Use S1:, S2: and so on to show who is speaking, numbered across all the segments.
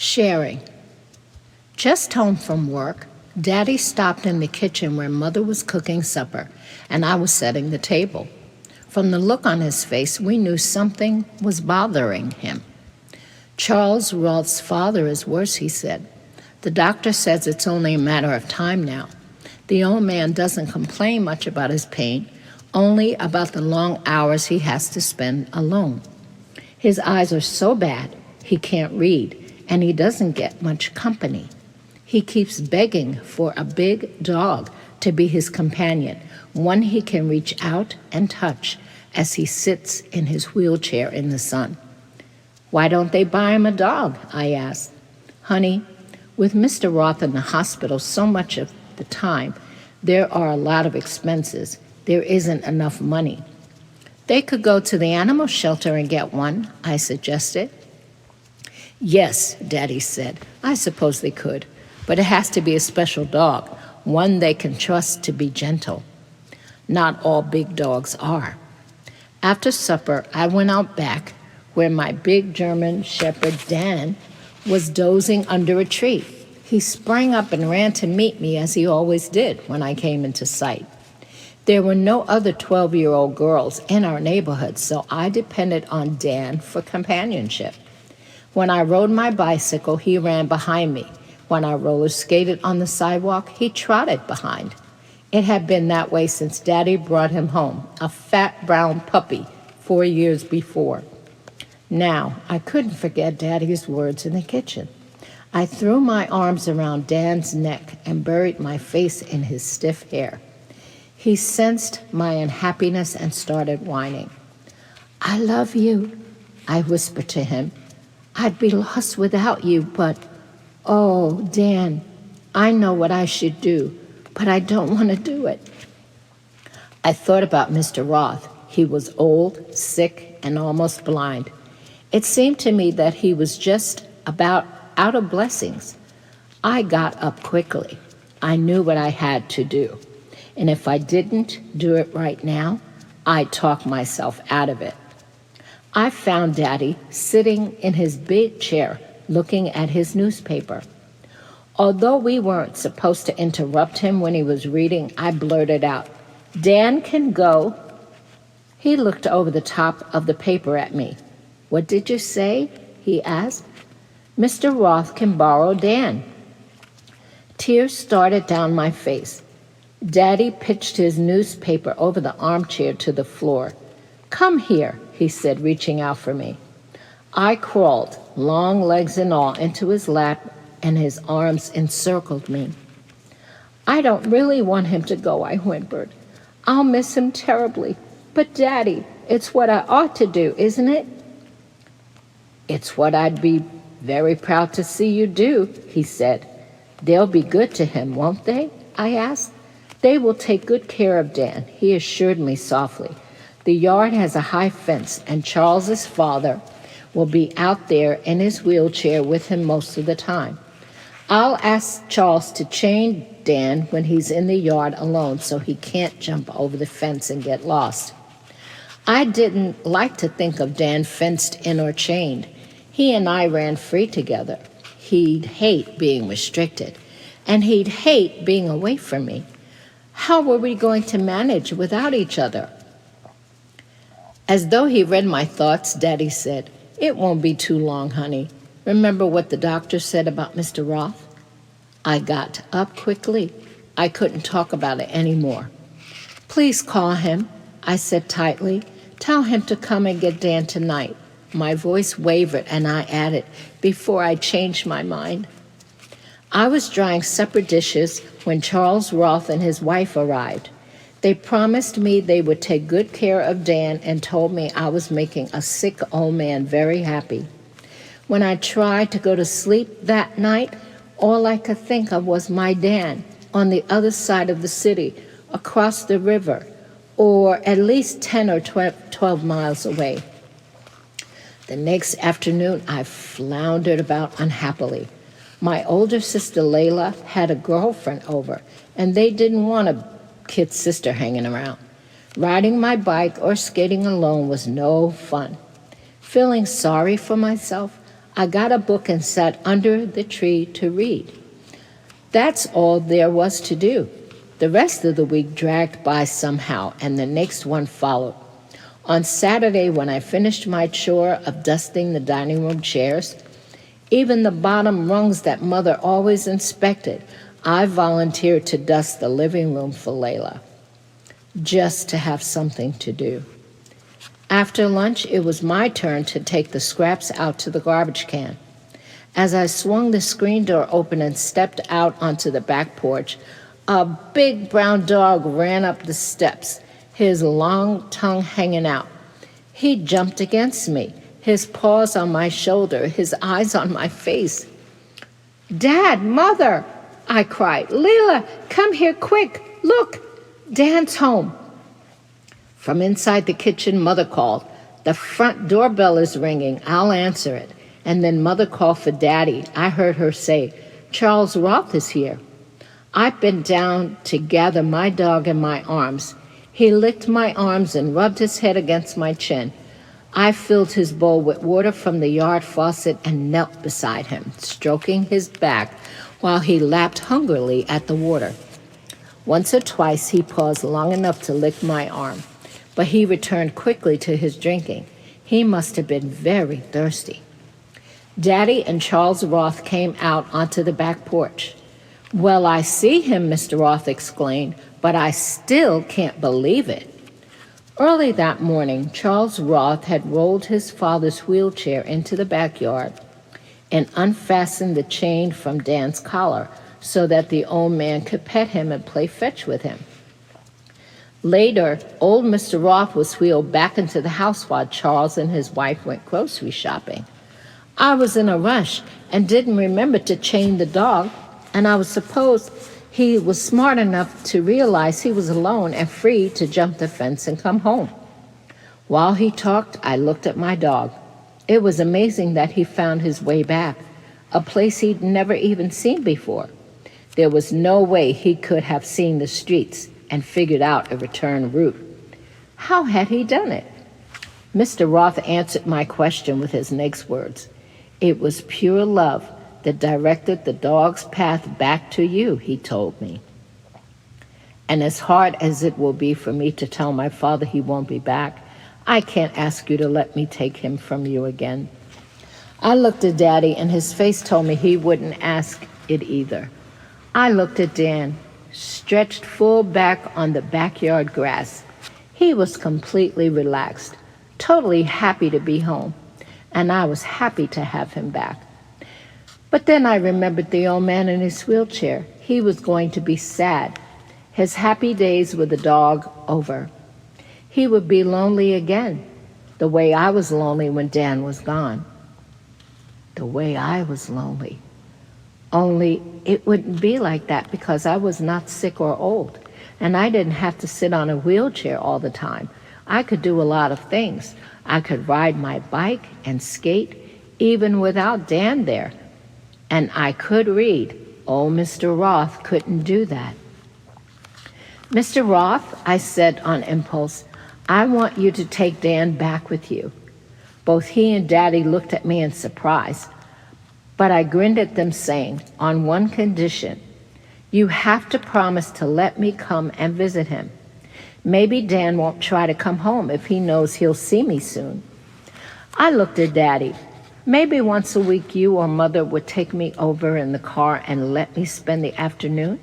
S1: Sharing. Just home from work, Daddy stopped in the kitchen where Mother was cooking supper, and I was setting the table. From the look on his face, we knew something was bothering him. Charles Roth's father is worse, he said. The doctor says it's only a matter of time now. The old man doesn't complain much about his pain, only about the long hours he has to spend alone. His eyes are so bad he can't read, and he doesn't get much company. He keeps begging for a big dog to be his companion, one he can reach out and touch as he sits in his wheelchair in the sun. Why don't they buy him a dog? I asked. Honey, with Mr. Roth in the hospital so much of the time, there are a lot of expenses. There isn't enough money. They could go to the animal shelter and get one, I suggested. Yes, Daddy said. I suppose they could, but it has to be a special dog, one they can trust to be gentle. Not all big dogs are. After supper, I went out back where my big German shepherd Dan was dozing under a tree. He sprang up and ran to meet me as he always did when I came into sight. There were no other 12-year-old girls in our neighborhood, so I depended on Dan for companionship. When I rode my bicycle, he ran behind me. When I roller skated on the sidewalk, he trotted behind. It had been that way since Daddy brought him home, a fat brown puppy, 4 years before. Now, I couldn't forget Daddy's words in the kitchen. I threw my arms around Dan's neck and buried my face in his stiff hair. He sensed my unhappiness and started whining. I love you, I whispered to him. I'd be lost without you, but, oh, Dan, I know what I should do, but I don't want to do it. I thought about Mr. Roth. He was old, sick, and almost blind. It seemed to me that he was just about out of blessings. I got up quickly. I knew what I had to do. And if I didn't do it right now, I'd talk myself out of it. I found Daddy sitting in his big chair looking at his newspaper. Although we weren't supposed to interrupt him when he was reading, I blurted out, Dan can go. He looked over the top of the paper at me. What did you say? He asked. Mr. Roth can borrow Dan. Tears started down my face. Daddy pitched his newspaper over the armchair to the floor. Come here, he said, reaching out for me. I crawled, long legs and all, into his lap, and his arms encircled me. I don't really want him to go, I whimpered. I'll miss him terribly. But, Daddy, it's what I ought to do, isn't it? It's what I'd be very proud to see you do, he said. They'll be good to him, won't they? I asked. They will take good care of Dan, he assured me softly. The yard has a high fence, and Charles's father will be out there in his wheelchair with him most of the time. I'll ask Charles to chain Dan when he's in the yard alone so he can't jump over the fence and get lost. I didn't like to think of Dan fenced in or chained. He and I ran free together. He'd hate being restricted, and he'd hate being away from me. How were we going to manage without each other? As though he read my thoughts, Daddy said, It won't be too long, honey. Remember what the doctor said about Mr. Roth? I got up quickly. I couldn't talk about it anymore. Please call him, I said tightly. Tell him to come and get Dan tonight. My voice wavered, and I added, before I changed my mind. I was drying supper dishes when Charles Roth and his wife arrived. They promised me they would take good care of Dan and told me I was making a sick old man very happy. When I tried to go to sleep that night, all I could think of was my Dan on the other side of the city, across the river, or at least 10 or 12 miles away. The next afternoon, I floundered about unhappily. My older sister Layla had a girlfriend over, and they didn't want a kid sister hanging around. Riding my bike or skating alone was no fun. Feeling sorry for myself, I got a book and sat under the tree to read. That's all there was to do. The rest of the week dragged by somehow, and the next one followed. On Saturday, when I finished my chore of dusting the dining room chairs, even the bottom rungs that Mother always inspected, I volunteered to dust the living room for Layla, just to have something to do. After lunch, it was my turn to take the scraps out to the garbage can. As I swung the screen door open and stepped out onto the back porch, a big brown dog ran up the steps, his long tongue hanging out. He jumped against me, his paws on my shoulder, his eyes on my face. "Dad, Mother!" I cried. "Leila, come here quick. Look, Dan's home." From inside the kitchen, Mother called. "The front doorbell is ringing. I'll answer it." And then Mother called for Daddy. I heard her say, "Charles Roth is here." I bent down to gather my dog in my arms. He licked my arms and rubbed his head against my chin. I filled his bowl with water from the yard faucet and knelt beside him, stroking his back while he lapped hungrily at the water. Once or twice he paused long enough to lick my arm, but he returned quickly to his drinking. He must have been very thirsty. Daddy and Charles Roth came out onto the back porch. "Well, I see him," Mr. Roth exclaimed, "but I still can't believe it." Early that morning, Charles Roth had rolled his father's wheelchair into the backyard and unfastened the chain from Dan's collar so that the old man could pet him and play fetch with him. Later, old Mr. Roth was wheeled back into the house while Charles and his wife went grocery shopping. I was in a rush and didn't remember to chain the dog, and I was supposed he was smart enough to realize he was alone and free to jump the fence and come home. While he talked, I looked at my dog. It was amazing that he found his way back, a place he'd never even seen before. There was no way he could have seen the streets and figured out a return route. How had he done it? Mr. Roth answered my question with his next words. "It was pure love that directed the dog's path back to you," he told me. "And as hard as it will be for me to tell my father he won't be back, I can't ask you to let me take him from you again." I looked at Daddy, and his face told me he wouldn't ask it either. I looked at Dan, stretched full back on the backyard grass. He was completely relaxed, totally happy to be home, and I was happy to have him back. But then I remembered the old man in his wheelchair. He was going to be sad. His happy days with the dog over. He would be lonely again, the way I was lonely when Dan was gone. The way I was lonely. Only it wouldn't be like that because I was not sick or old, and I didn't have to sit on a wheelchair all the time. I could do a lot of things. I could ride my bike and skate, even without Dan there. And I could read. Old Mr. Roth couldn't do that. "Mr. Roth," I said on impulse, "I want you to take Dan back with you." Both he and Daddy looked at me in surprise, but I grinned at them saying, "On one condition, you have to promise to let me come and visit him. Maybe Dan won't try to come home if he knows he'll see me soon." I looked at Daddy. "Maybe once a week you or Mother would take me over in the car and let me spend the afternoon?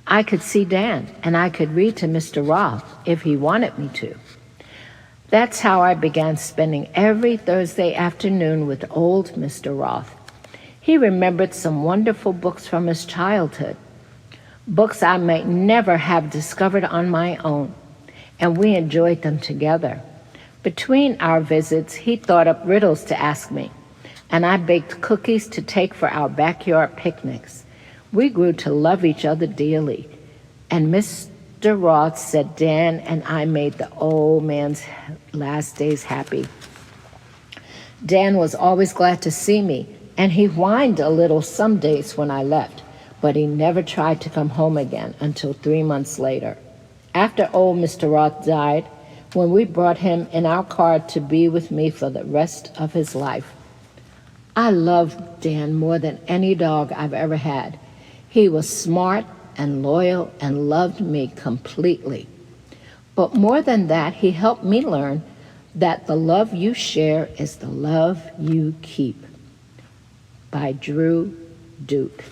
S1: I could see Dan, and I could read to Mr. Roth if he wanted me to." That's how I began spending every Thursday afternoon with old Mr. Roth. He remembered some wonderful books from his childhood, books I might never have discovered on my own, and we enjoyed them together. Between our visits, he thought up riddles to ask me, and I baked cookies to take for our backyard picnics. We grew to love each other dearly, and Mr. Roth said Dan and I made the old man's last days happy. Dan was always glad to see me, and he whined a little some days when I left, but he never tried to come home again until 3 months later. After old Mr. Roth died, when we brought him in our car to be with me for the rest of his life, I loved Dan more than any dog I've ever had. He was smart and loyal and loved me completely. But more than that, he helped me learn that the love you share is the love you keep. By Drue Duke.